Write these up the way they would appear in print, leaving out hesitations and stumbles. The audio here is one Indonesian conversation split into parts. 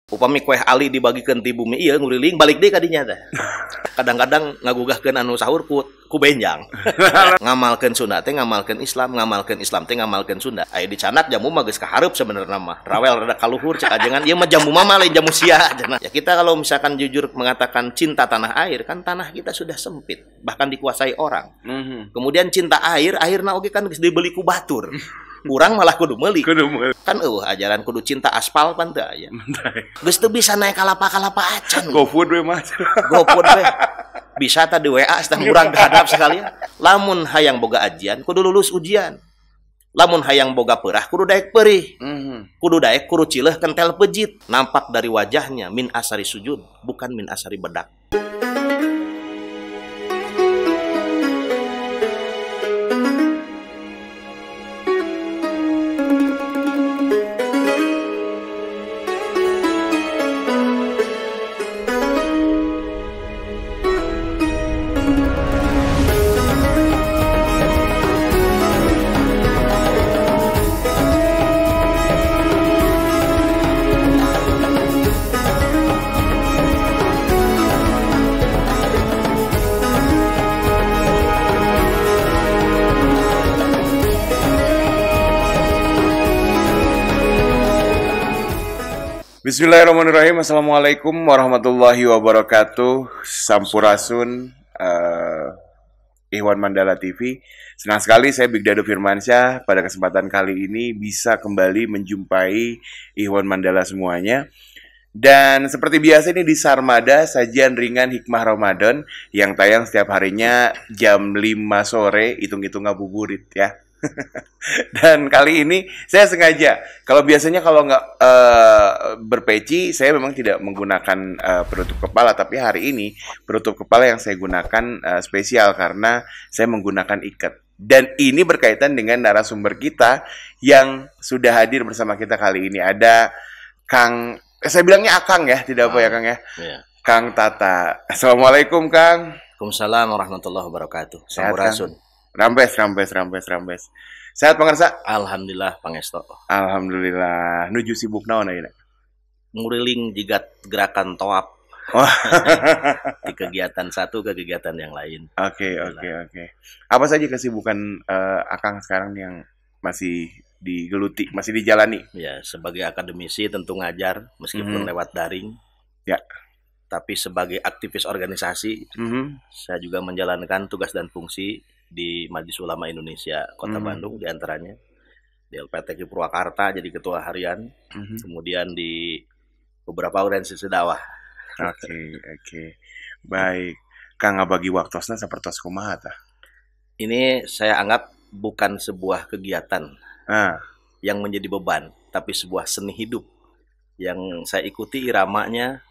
Upami kueh ali dibagikan ti bumi ieu nguliling balik deui ka dinya teh. Kadang-kadang ngagugahkeun anu sahur ku benjang. Ngamalkeun Sunda teh ngamalkeun Islam teh ngamalkeun Sunda. Aya di Canak jamu mah geus kahareup sebenarnya mah. Rawel rada kaluhur cek ajengan ieu mah jamu mah lain jamu sia cenah. Ya kita kalau misalkan jujur mengatakan cinta tanah air kan tanah kita sudah sempit, bahkan dikuasai orang. Kemudian cinta airna oge kan geus dibeli ku batur. Urang malah kudu meuli. Kan ajaran kudu cinta aspal pan teu aya. Geus teu bisa naik kalapa-kalapa acan. GoFood we Mas. GoFood we. Bisa tah di WA setang urang hadap sekalian. Lamun hayang boga ajian kudu lulus ujian. Lamun hayang boga peurah kudu daek peurih. Kudu daek kudu cileuh kentel pejit. Nampak dari wajahnya min asari sujud, bukan min asari bedak. Bismillahirrahmanirrahim. Assalamualaikum warahmatullahi wabarakatuh. Sampurasun, Ihwan Mandala TV. Senang sekali saya Big Dado Firmansyah pada kesempatan kali ini bisa kembali menjumpai Ihwan Mandala semuanya. Dan seperti biasa ini di Sarmada, sajian ringan hikmah Ramadan yang tayang setiap harinya jam 5 sore, hitung-hitung ngabuburit ya. Dan kali ini saya sengaja, kalau biasanya kalau nggak berpeci, saya memang tidak menggunakan penutup kepala, tapi hari ini penutup kepala yang saya gunakan spesial karena saya menggunakan ikat. Dan ini berkaitan dengan narasumber kita yang sudah hadir bersama kita kali ini. Ada Kang, saya bilangnya Akang ya, tidak apa ya Kang ya? Iya. Kang Tata. Assalamualaikum Kang. Waalaikumsalam warahmatullahi wabarakatuh. Sampurasun. Rambes. Sehat pangarsa? Alhamdulillah pangesto. Alhamdulillah. Nuju sibuk naon ayeuna? Nguriling jigat gerakan toap. Oh. Di kegiatan satu ke kegiatan yang lain. Oke. Apa saja kesibukan Akang sekarang yang masih digeluti, masih dijalani? Ya, sebagai akademisi tentu ngajar meskipun lewat daring. Ya. Tapi sebagai aktivis organisasi, saya juga menjalankan tugas dan fungsi di Majelis Ulama Indonesia Kota Bandung, diantaranya di LPTQ Purwakarta jadi ketua harian, kemudian di beberapa organisasi dakwah. Oke. Baik, Kang ngabagi waktosna sapertos kumaha tah? Ini saya anggap bukan sebuah kegiatan yang menjadi beban, tapi sebuah seni hidup yang saya ikuti iramanya.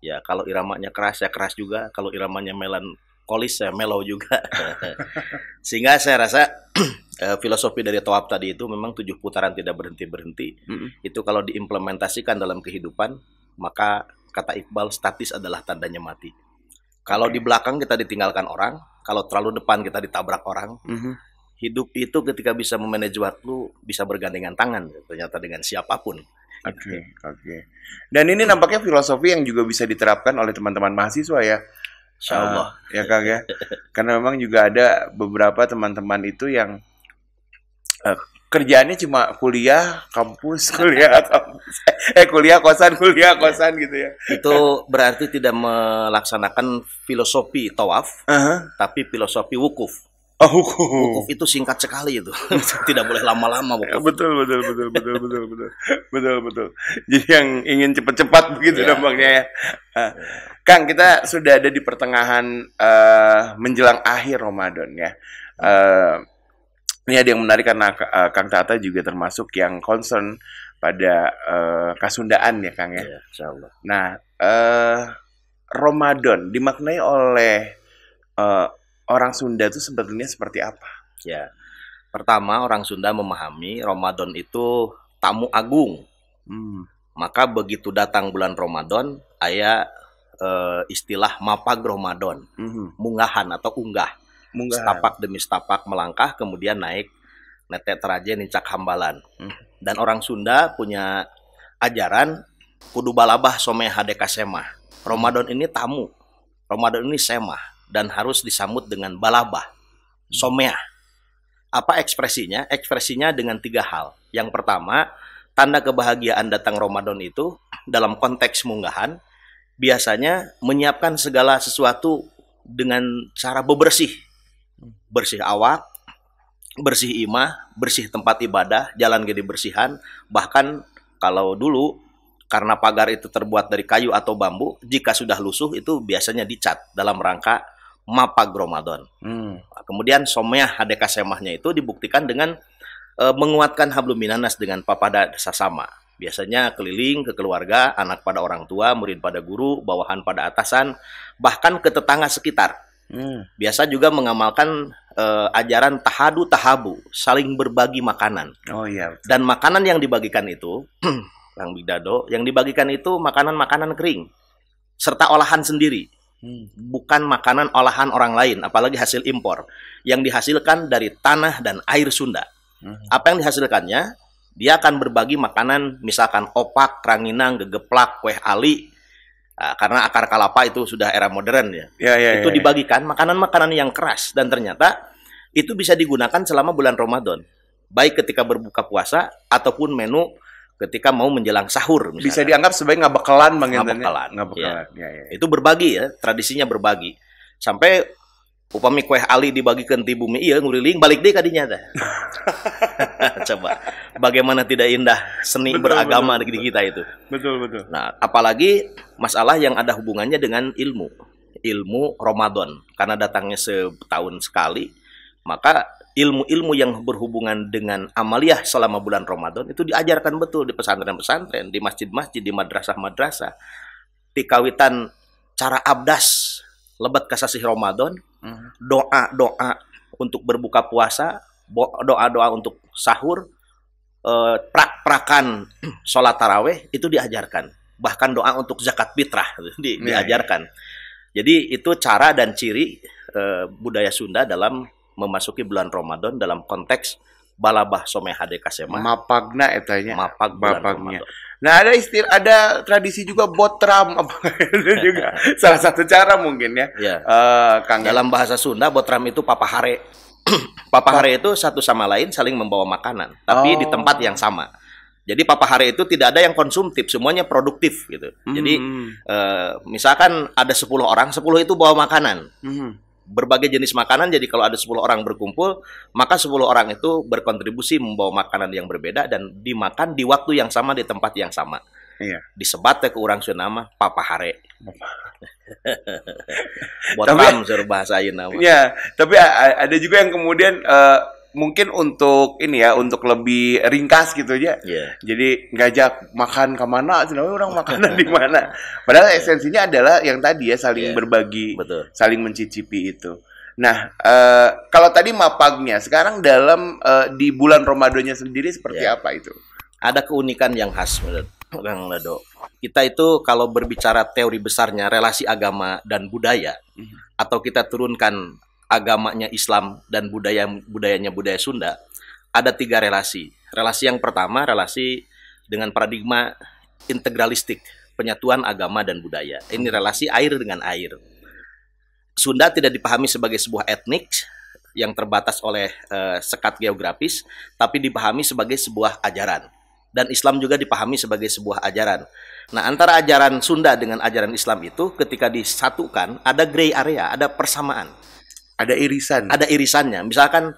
Ya kalau iramanya keras ya keras juga, kalau iramanya melankolis ya mellow juga. Sehingga saya rasa filosofi dari Tawab tadi itu memang 7 putaran tidak berhenti-berhenti. Itu kalau diimplementasikan dalam kehidupan, maka kata Iqbal statis adalah tandanya mati. Kalau di belakang kita ditinggalkan orang, kalau terlalu depan kita ditabrak orang. Hidup itu ketika bisa memanage waktu, bisa bergandengan tangan ternyata dengan siapapun. Oke. Dan ini nampaknya filosofi yang juga bisa diterapkan oleh teman-teman mahasiswa ya. Insyaallah. Ya Kang ya. Karena memang juga ada beberapa teman-teman itu yang kerjaannya cuma kuliah kampus. Kuliah kosan gitu ya. Itu berarti tidak melaksanakan filosofi tawaf, tapi filosofi wukuf. Wukuf itu singkat sekali itu. Tidak boleh lama-lama wukuf. Betul. Jadi yang ingin cepat-cepat begitu nampaknya ya. Kang, kita sudah ada di pertengahan menjelang akhir Ramadan ya. Ini ada yang menarik karena Kang Tata juga termasuk yang concern pada kasundaan ya Kang ya. Insyaallah. Nah, Ramadan dimaknai oleh orang Sunda itu sebetulnya seperti apa? Ya, pertama orang Sunda memahami Ramadan itu tamu agung. Maka begitu datang bulan Ramadan, aya istilah mapag Ramadan, munggahan atau unggah. Setapak demi setapak melangkah, kemudian naik netek teraje nincak hambalan. Dan orang Sunda punya ajaran kudu balabah someh hadeka semah. Ramadan ini tamu, Ramadan ini semah, dan harus disambut dengan balabah, someh. Apa ekspresinya? Ekspresinya dengan 3 hal. Yang pertama, tanda kebahagiaan datang Ramadan itu dalam konteks munggahan biasanya menyiapkan segala sesuatu dengan cara bebersih. Bersih awak, bersih imah, bersih tempat ibadah, jalan ke dibersihan. Bahkan kalau dulu karena pagar itu terbuat dari kayu atau bambu, jika sudah lusuh itu biasanya dicat dalam rangka mapag Ramadan. Kemudian someh hadeka semahnya itu dibuktikan dengan menguatkan hablum minanas dengan papada sasama. Biasanya keliling ke keluarga, anak pada orang tua, murid pada guru, bawahan pada atasan, bahkan ke tetangga sekitar. Biasa juga mengamalkan ajaran tahadu tahabu, saling berbagi makanan. Oh iya. Dan makanan yang dibagikan itu, Kang Bigdado, yang dibagikan itu makanan-makanan kering serta olahan sendiri. Bukan makanan olahan orang lain, apalagi hasil impor yang dihasilkan dari tanah dan air Sunda. Apa yang dihasilkannya? Dia akan berbagi makanan, misalkan opak, ranginang, gegeplak, kue ali. Karena akar kalapa itu sudah era modern ya. Itu dibagikan makanan-makanan yang keras, dan ternyata itu bisa digunakan selama bulan Ramadan, baik ketika berbuka puasa ataupun menu ketika mau menjelang sahur misalkan. Bisa dianggap sebagai ngabekelan Bang Intan. Ngabekelan. Ya. Itu berbagi ya, tradisinya berbagi. Sampai upami kue ali dibagikan ti bumi ieu nguriling balik deui kadinya teh. Coba bagaimana tidak indah seni beragama di kita itu. Betul. Nah, apalagi masalah yang ada hubungannya dengan ilmu Ramadan, karena datangnya setahun sekali, maka ilmu-ilmu yang berhubungan dengan amaliyah selama bulan Ramadan itu diajarkan betul di pesantren-pesantren, di masjid-masjid, di madrasah-madrasah. Di kawitan cara abdas lebat kasasih Ramadan, doa-doa untuk berbuka puasa, doa-doa untuk sahur, prak-prakan sholat taraweh itu diajarkan. Bahkan doa untuk zakat fitrah diajarkan. Jadi itu cara dan ciri budaya Sunda dalam memasuki bulan Ramadan dalam konteks balabah someh hadeka semah. Mapagna etanya. Mapag bulan Ramadan. Nah, ada tradisi juga botram apa itu juga salah satu cara mungkin ya. Kang, dalam bahasa Sunda botram itu papahare. Papahare itu satu sama lain saling membawa makanan, tapi di tempat yang sama. Jadi papahare itu tidak ada yang konsumtif, semuanya produktif gitu. Jadi misalkan ada 10 orang, 10 itu bawa makanan. Berbagai jenis makanan, jadi kalau ada 10 orang berkumpul, maka 10 orang itu berkontribusi membawa makanan yang berbeda dan dimakan di waktu yang sama, di tempat yang sama. Disebat ke urang Sunda mah papahare. Botram suruh bahasain nama. Ya, tapi ada juga yang kemudian mungkin untuk ini ya, untuk lebih ringkas gitu aja. Jadi ngajak makan kemana, sebenarnya orang makanan di mana. Padahal esensinya adalah yang tadi ya, saling berbagi, saling mencicipi itu. Nah, kalau tadi mapagnya, sekarang dalam di bulan Ramadannya sendiri seperti apa itu? Ada keunikan yang khas, Kang Lado. Kita itu kalau berbicara teori besarnya relasi agama dan budaya, atau kita turunkan agamanya Islam dan budayanya budaya Sunda, ada 3 relasi. Relasi yang pertama, relasi dengan paradigma integralistik, penyatuan agama dan budaya. Ini relasi air dengan air. Sunda tidak dipahami sebagai sebuah etnik yang terbatas oleh sekat geografis, tapi dipahami sebagai sebuah ajaran. Dan Islam juga dipahami sebagai sebuah ajaran. Nah, antara ajaran Sunda dengan ajaran Islam itu ketika disatukan, ada gray area, ada persamaan. Ada irisan. Ada irisannya. Misalkan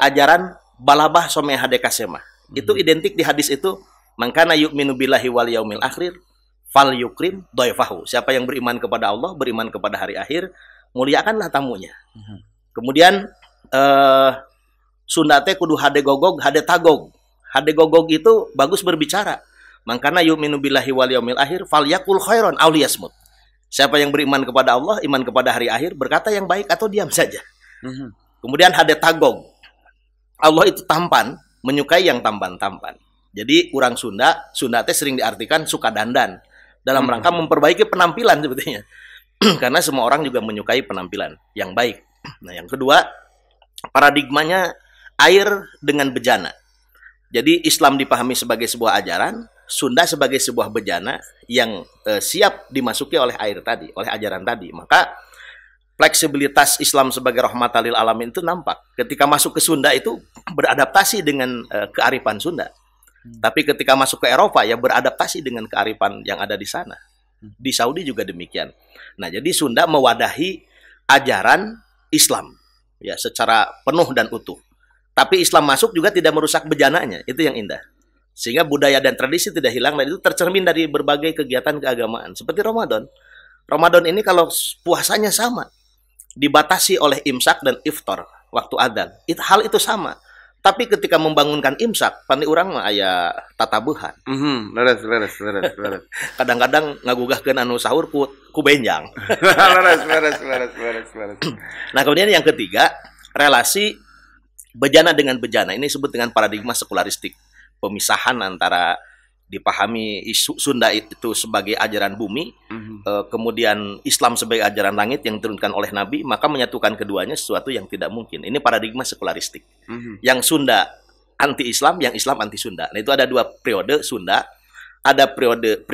ajaran balabah someh hadeka semah. Itu identik di hadis itu, mangkana yu'minu billahi wal yaumil akhir fal yukrim dhaifahu. Siapa yang beriman kepada Allah, beriman kepada hari akhir, muliakanlah tamunya. Kemudian Sunda teh kudu hade gogog, hade tagog. Hade gogog itu bagus berbicara. Mangkana yu'minu billahi wal yaumil akhir falyakul khairan aw liyasmut. Siapa yang beriman kepada Allah, iman kepada hari akhir, berkata yang baik atau diam saja. Kemudian hade tagog. Allah itu tampan, menyukai yang tampan-tampan. Jadi orang Sunda teh sering diartikan suka dandan dalam rangka memperbaiki penampilan sebetulnya. Karena semua orang juga menyukai penampilan yang baik. Nah, yang kedua, paradigmanya air dengan bejana. Jadi Islam dipahami sebagai sebuah ajaran, Sunda sebagai sebuah bejana yang siap dimasuki oleh oleh ajaran tadi. Maka fleksibilitas Islam sebagai rahmatan lil alamin itu nampak. Ketika masuk ke Sunda itu beradaptasi dengan kearifan Sunda. Tapi ketika masuk ke Eropa ya beradaptasi dengan kearifan yang ada di sana. Di Saudi juga demikian. Nah, jadi Sunda mewadahi ajaran Islam ya secara penuh dan utuh. Tapi Islam masuk juga tidak merusak bejananya, itu yang indah. Sehingga budaya dan tradisi tidak hilang dan itu tercermin dari berbagai kegiatan keagamaan. Seperti Ramadan. Ramadan ini kalau puasanya sama, dibatasi oleh imsak dan iftar waktu adzan. Hal itu sama. Tapi ketika membangunkan imsak, pani urang mah aya tatabuhan. Leres. Kadang-kadang ngagugahkeun anu sahur ku benjang. Leres. Nah, kemudian yang ketiga, relasi bejana dengan bejana. Ini disebut dengan paradigma sekularistik. Pemisahan antara dipahami Sunda itu sebagai ajaran bumi, kemudian Islam sebagai ajaran langit yang diturunkan oleh Nabi, maka menyatukan keduanya sesuatu yang tidak mungkin. Ini paradigma sekularistik. Yang Sunda anti-Islam, yang Islam anti-Sunda. Nah, itu ada dua periode Sunda. Ada periode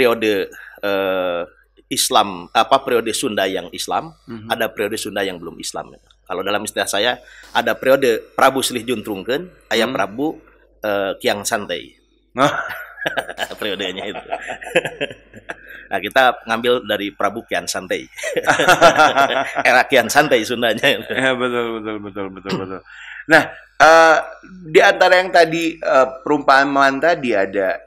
Islam, periode Sunda yang Islam, ada periode Sunda yang belum Islam. Kalau dalam istilah saya, ada periode Prabu Silih Juntrungkeun, aya Prabu Kiang Santai. Periodenya itu. Nah, kita ngambil dari Prabu Kian Santai. Era Kian Santai Sundanya. Ya, betul. Nah, di antara yang tadi perumpamaan tadi ada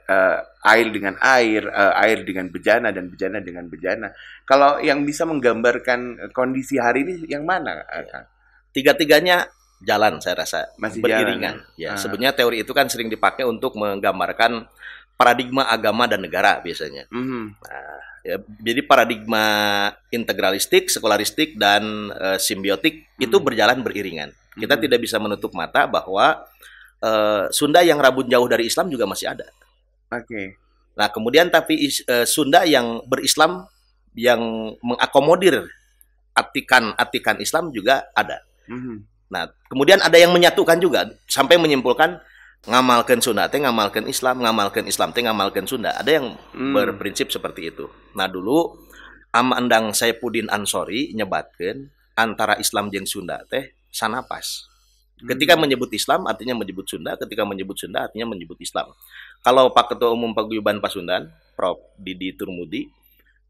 air dengan air, air dengan bejana dan bejana dengan bejana. Kalau yang bisa menggambarkan kondisi hari ini yang mana, Kang? Tiga-tiganya jalan, saya rasa masih beriringan. Jalan. Ya, sebenarnya teori itu kan sering dipakai untuk menggambarkan paradigma agama dan negara biasanya. Nah, ya, jadi paradigma integralistik, sekularistik, dan simbiotik itu berjalan beriringan. Kita tidak bisa menutup mata bahwa Sunda yang rabun jauh dari Islam juga masih ada. Oke. Nah, kemudian tapi Sunda yang berislam, yang mengakomodir atikan Islam juga ada. Nah, kemudian ada yang menyatukan juga sampai menyimpulkan ngamalkan Sunda teh ngamalkan Islam teh ngamalkan Sunda. Ada yang berprinsip seperti itu. Nah, dulu Amandang Saifuddin Ansori nyebatkeun antara Islam jeung Sunda teh sanapas. Ketika menyebut Islam artinya menyebut Sunda, ketika menyebut Sunda artinya menyebut Islam. Kalau Pak Ketua Umum Paguyuban Pasundan, Prof. Didi Turmudi,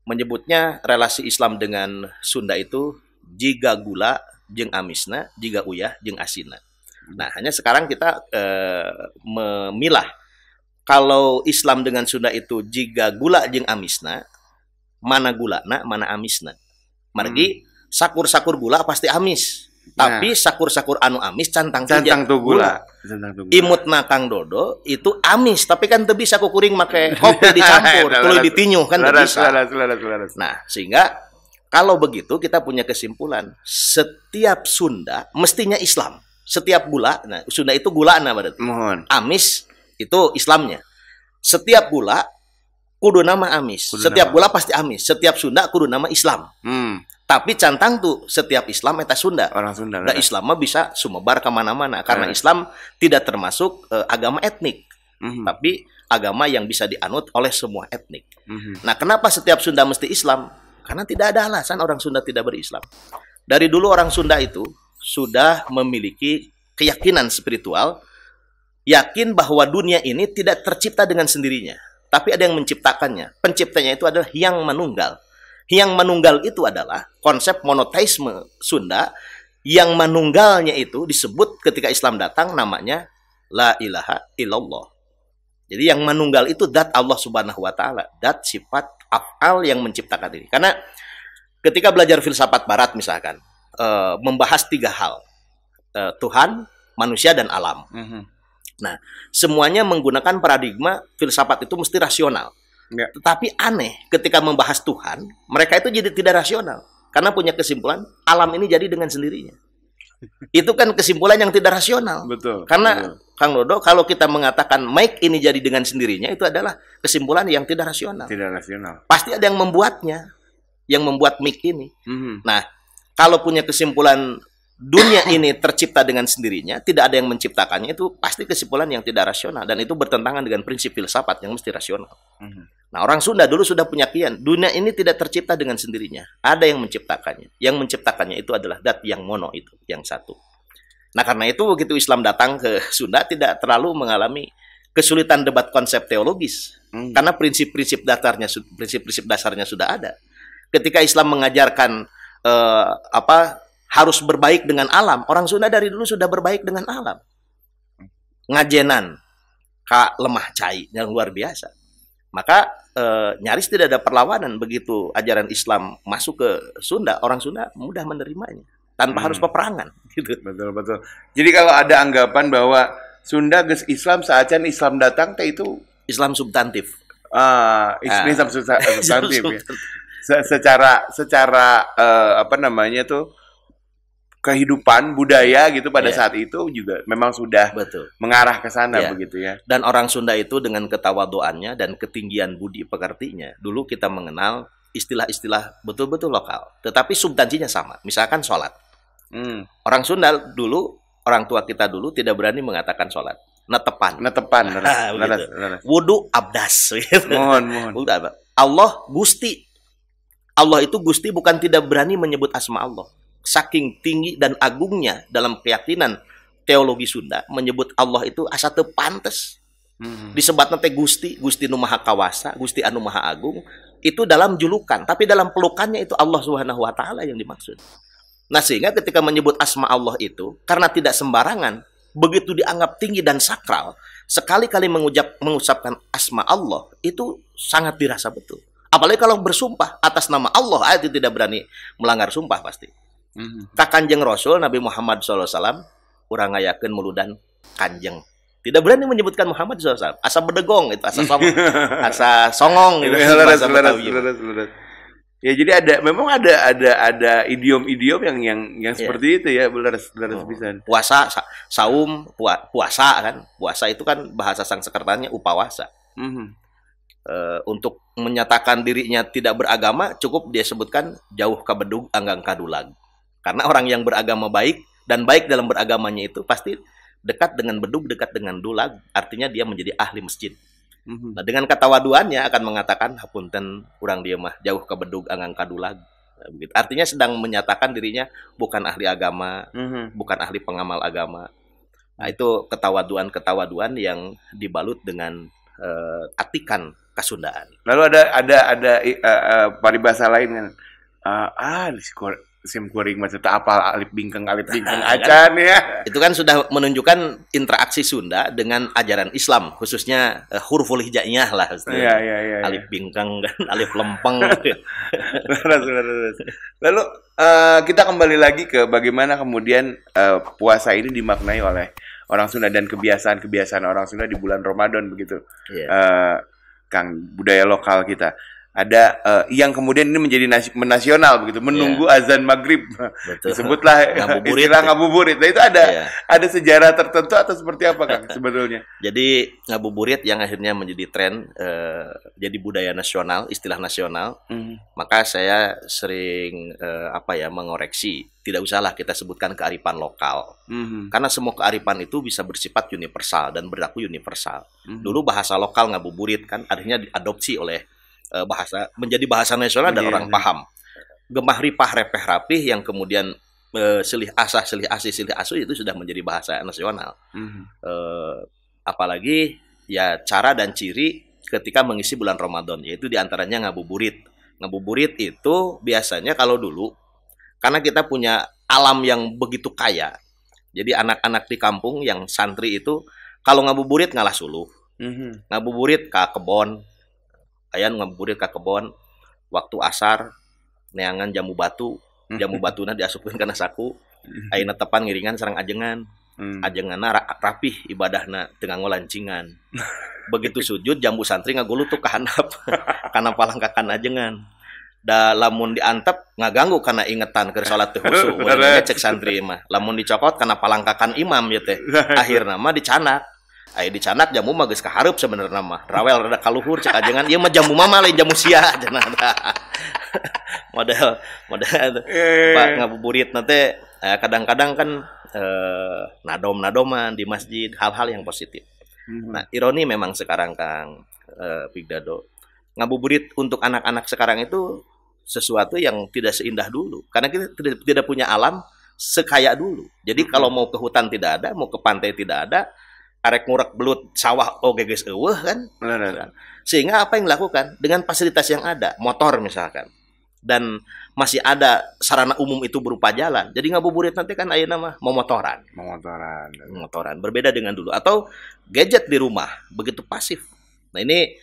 menyebutnya relasi Islam dengan Sunda itu jiga gula jeung amisna, jiga uyah jeung asina. Nah, hanya sekarang kita memilah kalau Islam dengan Sunda itu jiga gula jeung amisna, mana gulana, mana amisna. Margi sakur-sakur gula pasti amis. Tapi sakur-sakur anu amis cantang tu gula. Imutna Kang Dodo itu amis, tapi kan teu bisa kukuring make kopi dicampur, tuluy ditinyuh kan teu bisa. Nah, sehingga kalau begitu kita punya kesimpulan, setiap Sunda mestinya Islam. Setiap gula, nah Sunda itu gulana berarti. Amis itu Islamnya. Setiap gula kudu nama amis. Setiap gula pasti amis. Setiap Sunda kudu nama Islam. Tapi cantang tuh setiap Islam eta Sunda. Orang Sunda. Nah, Islam mah bisa sumebar kemana-mana karena Islam tidak termasuk agama etnik, tapi agama yang bisa dianut oleh semua etnik. Nah, kenapa setiap Sunda mesti Islam? Karena tidak ada alasan orang Sunda tidak berislam. Dari dulu orang Sunda itu sudah memiliki keyakinan spiritual, yakin bahwa dunia ini tidak tercipta dengan sendirinya, tapi ada yang menciptakannya. Penciptanya itu adalah Hyang Manunggal. Hyang Manunggal itu adalah konsep monoteisme Sunda yang manunggalnya itu disebut ketika Islam datang namanya La ilaha illallah. Jadi yang manunggal itu dat Allah Subhanahu wa taala, dat sifat af'al yang menciptakan diri. Karena ketika belajar filsafat barat misalkan, membahas tiga hal, Tuhan, manusia, dan alam. Nah, semuanya menggunakan paradigma filsafat itu mesti rasional. Tetapi aneh, ketika membahas Tuhan, mereka itu jadi tidak rasional. Karena punya kesimpulan, alam ini jadi dengan sendirinya. Itu kan kesimpulan yang tidak rasional. Betul. Karena, Kang Dodo, kalau kita mengatakan mic ini jadi dengan sendirinya, itu adalah kesimpulan yang tidak rasional. Tidak rasional. Pasti ada yang membuatnya, yang membuat mic ini. Nah, kalau punya kesimpulan dunia ini tercipta dengan sendirinya, tidak ada yang menciptakannya, itu pasti kesimpulan yang tidak rasional, dan itu bertentangan dengan prinsip filsafat yang mesti rasional. Nah, orang Sunda dulu sudah punya kian, dunia ini tidak tercipta dengan sendirinya, ada yang menciptakannya. Yang menciptakannya itu adalah Dat yang mono, itu yang satu. Nah, karena itu begitu Islam datang ke Sunda tidak terlalu mengalami kesulitan debat konsep teologis, karena prinsip-prinsip dasarnya sudah ada. Ketika Islam mengajarkan harus berbaik dengan alam, orang Sunda dari dulu sudah berbaik dengan alam. Ngajenan, ka lemah cai yang luar biasa. Maka nyaris tidak ada perlawanan begitu ajaran Islam masuk ke Sunda, orang Sunda mudah menerimanya tanpa harus peperangan. Gitu. Betul. Jadi kalau ada anggapan bahwa Sunda geus Islam saacan Islam datang teh itu Islam substantif. Islam substantif ya. Secara apa namanya tuh kehidupan budaya gitu pada saat itu juga memang sudah mengarah ke sana begitu ya. Dan orang Sunda itu dengan ketawaduannya dan ketinggian budi pekertinya, dulu kita mengenal istilah-istilah betul-betul lokal, tetapi substansinya sama. Misalkan sholat. Orang Sunda dulu, orang tua kita dulu tidak berani mengatakan sholat. Netepan. Wudu abdas. Mohon. Allah Gusti. Allah itu Gusti, bukan tidak berani menyebut asma Allah. Saking tinggi dan agungnya dalam keyakinan teologi Sunda, menyebut Allah itu asa teu pantes. Disebatna teh Gusti, Gusti nu Maha Kawasa, Gusti anu Maha Agung, itu dalam julukan, tapi dalam pelukannya itu Allah Subhanahu wa taala yang dimaksud. Nah, sehingga ketika menyebut asma Allah itu karena tidak sembarangan, begitu dianggap tinggi dan sakral, sekali-kali mengucapkan asma Allah itu sangat dirasa betul. Apalagi kalau bersumpah atas nama Allah, itu tidak berani melanggar sumpah pasti. Ka Kanjeng Rasul Nabi Muhammad SAW, urang ngayakeun muludan kanjeng. Tidak berani menyebutkan Muhammad SAW. Asa bedegong itu, asa songong itu. Ya, jadi memang ada idiom-idiom yang seperti itu ya, benar pisan. Puasa, saum, puasa kan. Puasa itu kan bahasa Sanskertanya upawasa. Untuk menyatakan dirinya tidak beragama, cukup dia sebutkan jauh ka bedug anggang kadulag. Karena orang yang beragama baik dan baik dalam beragamanya itu pasti dekat dengan bedug, dekat dengan dulag, artinya dia menjadi ahli masjid. Nah, dengan ketawaduannya akan mengatakan hapunten urang dia mah jauh ka bedug anggang kadulag. Nah, begitu. Artinya sedang menyatakan dirinya bukan ahli agama, bukan ahli pengamal agama. Nah, itu ketawaduan yang dibalut dengan atikan Kasundaan. Lalu ada paribasa lain kan. Sim kuring macam apa alif bingkeng acan ya. Itu kan sudah menunjukkan interaksi Sunda dengan ajaran Islam, khususnya huruful hijaiyah lah. Iya. Alif bingkeng dan alif lempeng. Lalu kita kembali lagi ke bagaimana kemudian puasa ini dimaknai oleh orang Sunda dan kebiasaan orang Sunda di bulan Ramadan begitu. Kang, budaya lokal kita. Ada yang kemudian ini menjadi nasional begitu, menunggu azan maghrib. Disebutlah istilah ngabuburit. Nah, itu ada sejarah tertentu atau seperti apa Kang sebetulnya? Jadi ngabuburit yang akhirnya menjadi tren, jadi budaya nasional, istilah nasional. Maka saya sering mengoreksi, tidak usahlah kita sebutkan kearifan lokal. Karena semua kearifan itu bisa bersifat universal dan berlaku universal. Dulu bahasa lokal ngabuburit kan akhirnya diadopsi oleh menjadi bahasa nasional dan orang paham. Gemah ripah repeh rapih yang kemudian silih asah silih asih silih asuh itu sudah menjadi bahasa nasional. Apalagi ya cara dan ciri ketika mengisi bulan Ramadan, yaitu diantaranya ngabuburit. Ngabuburit itu biasanya kalau dulu karena kita punya alam yang begitu kaya, jadi anak-anak di kampung yang santri itu kalau ngabuburit ngalah suluh. Ngabuburit ke kebon, ayan ngabuburit ke kebon waktu asar neangan jamu batuna diasupkeun kana saku, ayeuna tepan ngiringan sareng ajengan. Ajenganna rapih ibadahna teu nganggo lancingan. Begitu sujud jambu santri ngagulut tuh ka handap kana palangkakan ajengan. Da lamun diantep ngaganggu kana ingetan keur salat teu khusyuk. Cek santri mah lamun dicokot kana palangkakan imam ya teh. Akhirna mah dicanak. Aya di Canak jamu mah geus kahareup sebenarnya mah. Rawel rada kaluhur cek ajengan ieu mah jamu mah lain jamu sia cenah. model Pak ngabuburit nanti kadang-kadang kan nadom-nadoman di masjid, hal-hal yang positif. Nah, ironi memang sekarang Kang Big Dado, ngabuburit untuk anak-anak sekarang itu sesuatu yang tidak seindah dulu karena kita tidak punya alam sekaya dulu. Jadi kalau mau ke hutan tidak ada, mau ke pantai tidak ada, arek ngurek belut sawah oge geus eueuh kan. Sehingga apa yang dilakukan dengan fasilitas yang ada, motor misalkan, dan masih ada sarana umum itu berupa jalan. Jadi ngabuburit nanti kan ayeuna mah motoran. Berbeda dengan dulu, atau gadget di rumah begitu pasif. Nah, ini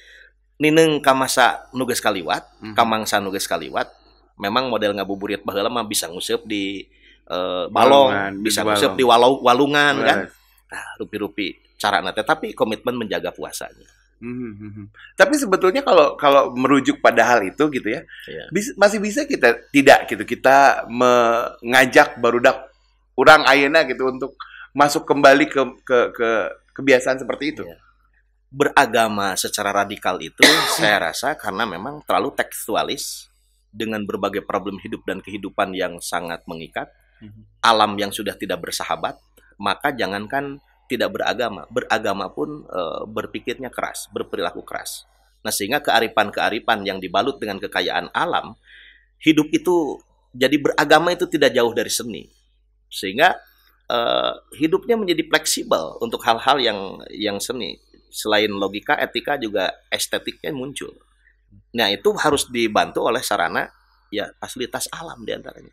nineng kamasa nu geus kaliwat, kamangsa nu geus kaliwat, memang model ngabuburit baheula mah bisa nguseup di balong, bisa nguseup di walungan kan. Nah, rupi-rupi carana tapi komitmen menjaga puasanya. Tapi sebetulnya kalau merujuk pada hal itu gitu ya, masih bisa kita tidak gitu kita mengajak barudak urang ayeuna gitu untuk masuk kembali ke kebiasaan seperti itu. Beragama secara radikal itu saya rasa karena memang terlalu tekstualis dengan berbagai problem hidup dan kehidupan yang sangat mengikat, alam yang sudah tidak bersahabat, maka jangankan tidak beragama pun berpikirnya keras, berperilaku keras. Nah, sehingga kearifan-kearifan yang dibalut dengan kekayaan alam, hidup itu jadi beragama itu tidak jauh dari seni. Sehingga hidupnya menjadi fleksibel untuk hal-hal yang seni. Selain logika, etika juga estetiknya muncul. Nah, itu harus dibantu oleh sarana ya fasilitas alam diantaranya.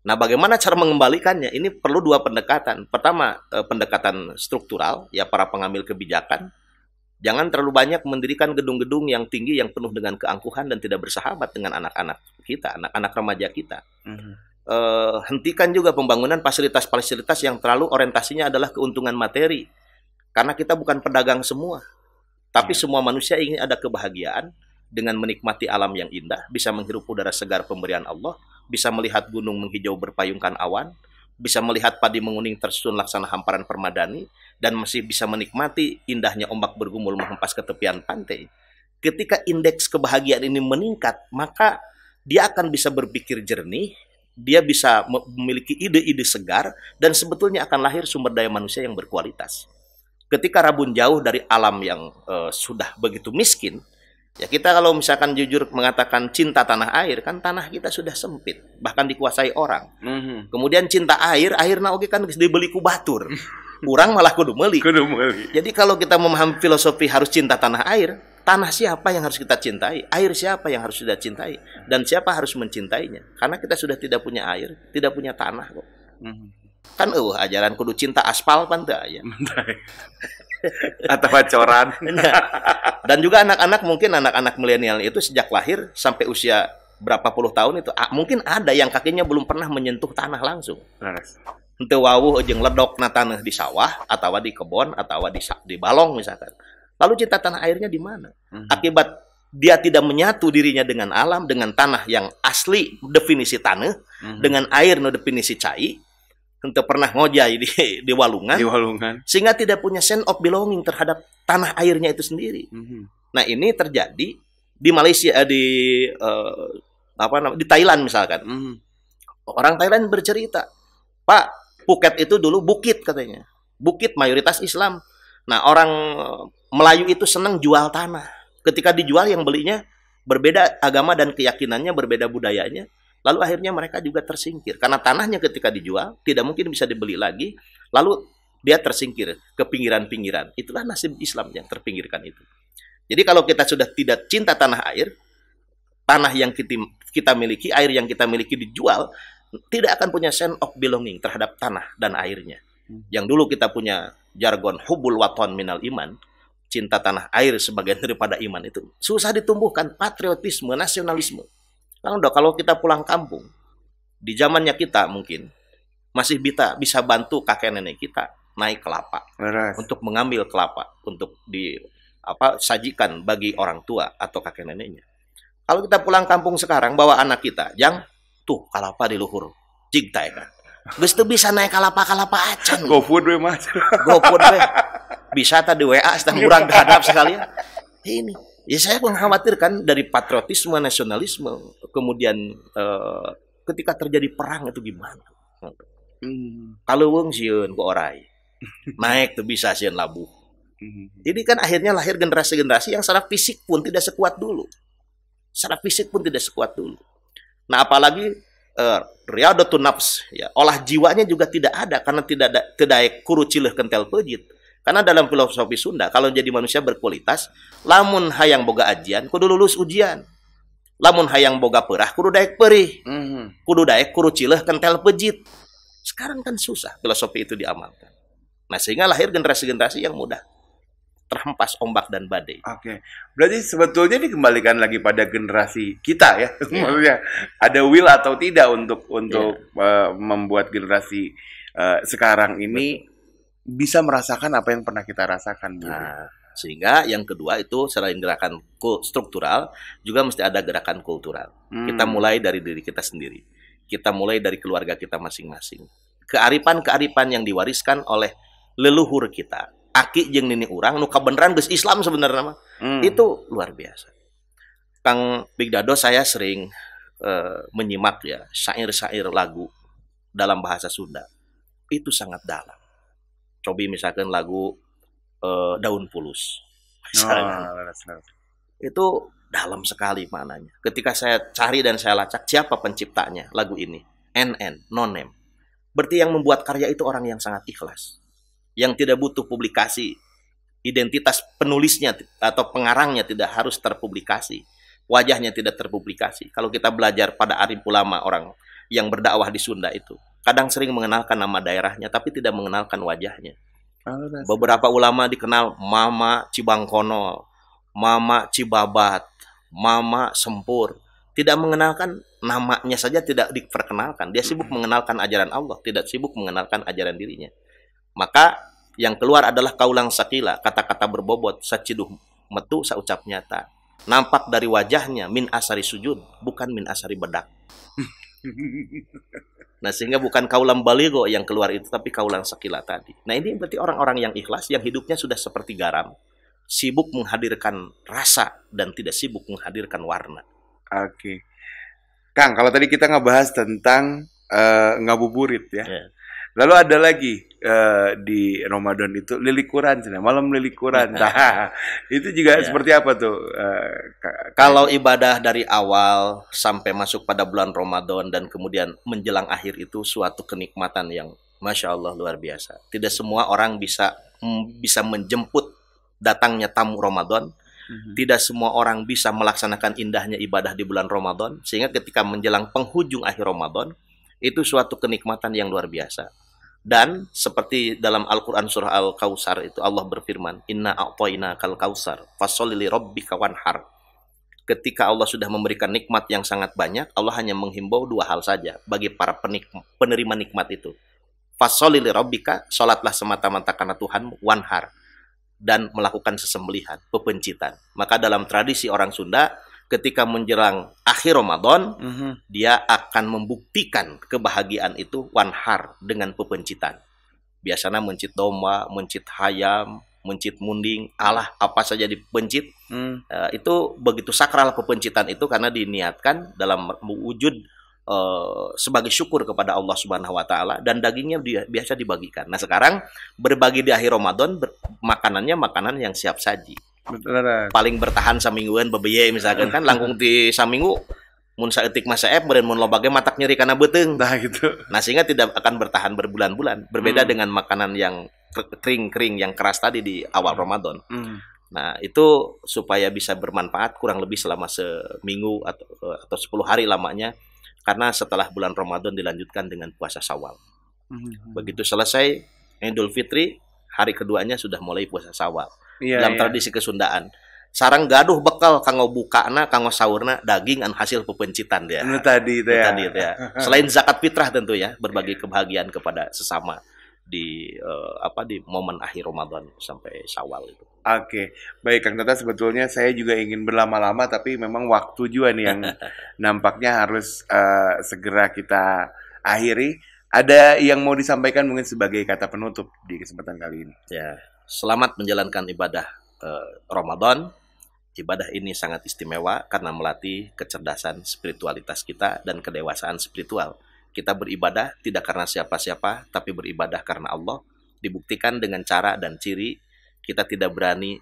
Nah, bagaimana cara mengembalikannya? Ini perlu dua pendekatan. Pertama, pendekatan struktural, ya para pengambil kebijakan. Jangan terlalu banyak mendirikan gedung-gedung yang tinggi yang penuh dengan keangkuhan dan tidak bersahabat dengan anak-anak kita, anak-anak remaja kita. Hentikan juga pembangunan fasilitas-fasilitas yang terlalu orientasinya adalah keuntungan materi. Karena kita bukan pedagang semua. Tapi semua manusia ingin ada kebahagiaan dengan menikmati alam yang indah, bisa menghirup udara segar pemberian Allah, bisa melihat gunung menghijau berpayungkan awan, bisa melihat padi menguning tersusun laksana hamparan permadani, dan masih bisa menikmati indahnya ombak bergumul menghempas ke tepian pantai. Ketika indeks kebahagiaan ini meningkat, maka dia akan bisa berpikir jernih, dia bisa memiliki ide-ide segar, dan sebetulnya akan lahir sumber daya manusia yang berkualitas. Ketika rabun jauh dari alam yang sudah begitu miskin, ya kita kalau misalkan jujur mengatakan cinta tanah air, kan tanah kita sudah sempit, bahkan dikuasai orang. Kemudian cinta air, airna oge kan dibeli ku batur. Urang malah kudu meuli. Jadi kalau kita memahami filosofi harus cinta tanah air, tanah siapa yang harus kita cintai? Air siapa yang harus kita cintai? Dan siapa harus mencintainya? Karena kita sudah tidak punya air, tidak punya tanah kok. Kan ajaran kudu cinta aspal pan teu aya. Atau coran. Dan juga anak-anak, mungkin anak-anak milenial itu sejak lahir sampai usia berapa puluh tahun itu mungkin ada yang kakinya belum pernah menyentuh tanah langsung. Henteu wawuh jeung ledok na tanah di sawah atau di kebon atau di balong misalkan. Lalu cinta tanah airnya di mana? Akibat dia tidak menyatu dirinya dengan alam, dengan tanah yang asli definisi tanah, dengan air no definisi cai. Henteu pernah ngojay di walungan, sehingga tidak punya sense of belonging terhadap tanah airnya itu sendiri. Nah, ini terjadi di Malaysia, di Thailand misalkan. Orang Thailand bercerita, Pak, Phuket itu dulu bukit katanya, bukit mayoritas Islam. Nah, orang Melayu itu senang jual tanah. Ketika dijual yang belinya berbeda agama dan keyakinannya, berbeda budayanya. Lalu akhirnya mereka juga tersingkir. Karena tanahnya ketika dijual, tidak mungkin bisa dibeli lagi. Lalu dia tersingkir ke pinggiran-pinggiran. Itulah nasib Islam yang terpinggirkan itu. Jadi kalau kita sudah tidak cinta tanah air, tanah yang kita miliki, air yang kita miliki dijual, tidak akan punya sense of belonging terhadap tanah dan airnya. Yang dulu kita punya jargon hubul waton minal iman, cinta tanah air sebagian daripada iman itu. Susah ditumbuhkan, patriotisme, nasionalisme. Kalau kita pulang kampung, di zamannya kita mungkin masih bisa bantu kakek nenek kita naik kelapa untuk mengambil kelapa untuk sajikan bagi orang tua atau kakek neneknya. Kalau kita pulang kampung sekarang bawa anak kita, jang tuh kelapa di luhur, jigtai kan. Geus teu bisa naik kelapa acan. GoFood we mas. GoFood we. bisa tadi WA sedang murah hadap sekalian. Ini, ya saya mengkhawatirkan dari patriotisme, nasionalisme, kemudian ketika terjadi perang itu gimana? Kalau wong sieun ku orai, naik tuh bisa sieun labuh. Ini kan akhirnya lahir generasi-generasi yang secara fisik pun tidak sekuat dulu. Secara fisik pun tidak sekuat dulu. Nah, apalagi riadatun nafs, ya, olah jiwanya juga tidak ada karena tidak ada kuru cileuh kentel peujit. Karena dalam filosofi Sunda, kalau jadi manusia berkualitas, lamun hayang boga ajian, kudu lulus ujian. Lamun hayang boga perah, kudu daek perih. Kudu daek kuru cileuh kentel peujit. Sekarang kan susah filosofi itu diamalkan. Nah, sehingga lahir generasi-generasi yang mudah terhempas ombak dan badai. Oke. Berarti sebetulnya dikembalikan lagi pada generasi kita ya. Maksudnya ada will atau tidak untuk membuat generasi sekarang ini bisa merasakan apa yang pernah kita rasakan. Nah, sehingga yang kedua itu selain gerakan struktural, juga mesti ada gerakan kultural. Kita mulai dari diri kita sendiri. Kita mulai dari keluarga kita masing-masing. Kearifan-kearifan yang diwariskan oleh leluhur kita. Aki jeung nini urang nu kabeneran geus Islam sebenarnya mah. Itu luar biasa. Kang Big Dado, saya sering menyimak ya syair-syair lagu dalam bahasa Sunda. Itu sangat dalam. Cobi misalkan lagu Daun Pulus. Itu dalam sekali maknanya. Ketika saya cari dan saya lacak siapa penciptanya lagu ini, NN, no name. Berarti yang membuat karya itu orang yang sangat ikhlas, yang tidak butuh publikasi. Identitas penulisnya atau pengarangnya tidak harus terpublikasi, wajahnya tidak terpublikasi. Kalau kita belajar pada alim ulama, orang yang berdakwah di Sunda itu kadang sering mengenalkan nama daerahnya tapi tidak mengenalkan wajahnya. Beberapa ulama dikenal Mama Cibangkono, Mama Cibabat, Mama Sempur. Tidak mengenalkan namanya saja, tidak diperkenalkan. Dia sibuk mengenalkan ajaran Allah, tidak sibuk mengenalkan ajaran dirinya. Maka yang keluar adalah kaulang sakila, kata-kata berbobot, saciduh metu saucap nyata. Nampak dari wajahnya min asari sujud, bukan min asari bedak. Nah, sehingga bukan kaulang baligo yang keluar itu, tapi kaulang sakila tadi. Nah, ini berarti orang-orang yang ikhlas, yang hidupnya sudah seperti garam, sibuk menghadirkan rasa dan tidak sibuk menghadirkan warna. Oke. Kang, kalau tadi kita ngebahas tentang ngabuburit ya. Lalu ada lagi di Ramadan itu lilikuran, malam lilikuran. Nah, itu juga seperti apa tuh? Kalau ibadah dari awal sampai masuk pada bulan Ramadan dan kemudian menjelang akhir itu suatu kenikmatan yang Masya Allah luar biasa. Tidak semua orang bisa menjemput datangnya tamu Ramadan. Tidak semua orang bisa melaksanakan indahnya ibadah di bulan Ramadan. Sehingga ketika menjelang penghujung akhir Ramadan, itu suatu kenikmatan yang luar biasa. Dan seperti dalam Al-Quran surah Al-Kautsar itu Allah berfirman, Inna a'toina kal kautsar fasholli li rabbika wanhar. Ketika Allah sudah memberikan nikmat yang sangat banyak, Allah hanya menghimbau dua hal saja bagi para penerima nikmat itu. Fasholli li rabbika, salatlah semata-mata karena Tuhanmu, wanhar, dan melakukan sesembelihan, pepencitan. Maka dalam tradisi orang Sunda, ketika menjelang akhir Ramadan, dia akan membuktikan kebahagiaan itu wanhar dengan pepencitan. Biasanya mencit domba, mencit hayam, mencit munding, alah apa saja dipencit. Itu begitu sakral pepencitan itu karena diniatkan dalam wujud sebagai syukur kepada Allah Subhanahu wa taala, dan dagingnya biasa dibagikan. Nah, sekarang berbagi di akhir Ramadan, makanannya makanan yang siap saji. Betul. Paling bertahan samingguan bebeye misalkan kan langkung di saminggu mun saeutik masa beureun mun lobage matak nyeri kana beuteung. Nah, gitu. Nah, sehingga tidak akan bertahan berbulan-bulan. Berbeda dengan makanan yang kering-kering yang keras tadi di awal Ramadan. Nah, itu supaya bisa bermanfaat kurang lebih selama seminggu atau 10 hari lamanya. Karena setelah bulan Ramadan dilanjutkan dengan puasa Syawal. Begitu selesai Idul Fitri, hari keduanya sudah mulai puasa Syawal. Dalam tradisi Kesundaan, sarang gaduh bekal kanggo bukana, kanggo sahurna daging an hasil pepencitan dia. Itu tadi itu ya. Selain zakat fitrah tentu ya, berbagi kebahagiaan kepada sesama di momen akhir Ramadan sampai Syawal itu. Oke, baik Kang Tata, sebetulnya saya juga ingin berlama-lama, tapi memang waktu juga nih yang nampaknya harus segera kita akhiri. Ada yang mau disampaikan mungkin sebagai kata penutup di kesempatan kali ini? Ya, Selamat menjalankan ibadah Ramadan. Ibadah ini sangat istimewa karena melatih kecerdasan spiritualitas kita dan kedewasaan spiritual. Kita beribadah tidak karena siapa-siapa, tapi beribadah karena Allah. Dibuktikan dengan cara dan ciri, kita tidak berani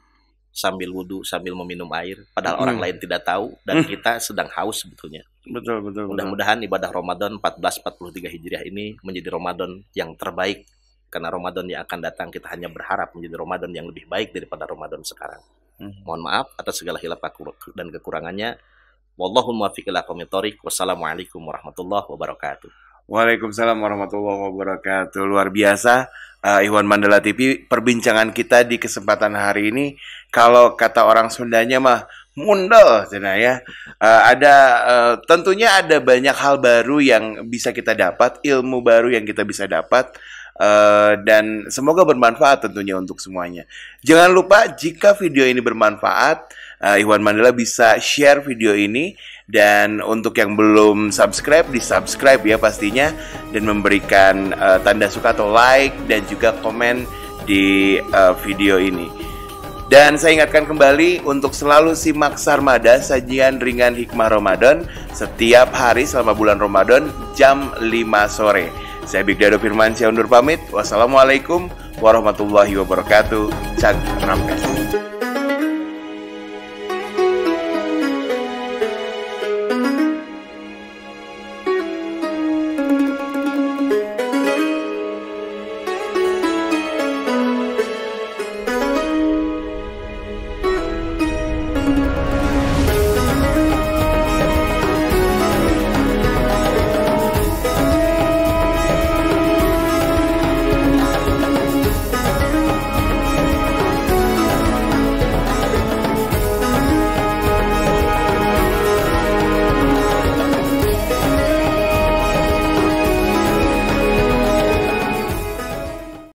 sambil wudhu, sambil meminum air, padahal orang lain tidak tahu, dan kita sedang haus sebetulnya. Betul. Mudah-mudahan ibadah Ramadan 1443 Hijriah ini menjadi Ramadan yang terbaik, karena Ramadan yang akan datang kita hanya berharap menjadi Ramadan yang lebih baik daripada Ramadan sekarang. Mohon maaf atas segala hilaf dan kekurangannya. Wallahu muwaffiq ila aqwamit thoriq. Wassalamualaikum warahmatullahi wabarakatuh. Waalaikumsalam warahmatullahi wabarakatuh. Luar biasa, Ihwan Mandala TV. Perbincangan kita di kesempatan hari ini, kalau kata orang Sundanya mah mundel, ya. Tentunya ada banyak hal baru yang bisa kita dapat, ilmu baru yang kita bisa dapat. Dan semoga bermanfaat tentunya untuk semuanya. Jangan lupa jika video ini bermanfaat, Ihwan Mandala bisa share video ini, dan untuk yang belum subscribe, di-subscribe ya pastinya, dan memberikan tanda suka atau like dan juga komen di video ini. Dan saya ingatkan kembali untuk selalu simak Sarmada, sajian ringan hikmah Ramadan, setiap hari selama bulan Ramadan jam 5 sore. Saya Big Dado Firmansyah undur pamit. Wassalamualaikum warahmatullahi wabarakatuh. Cak Rampes.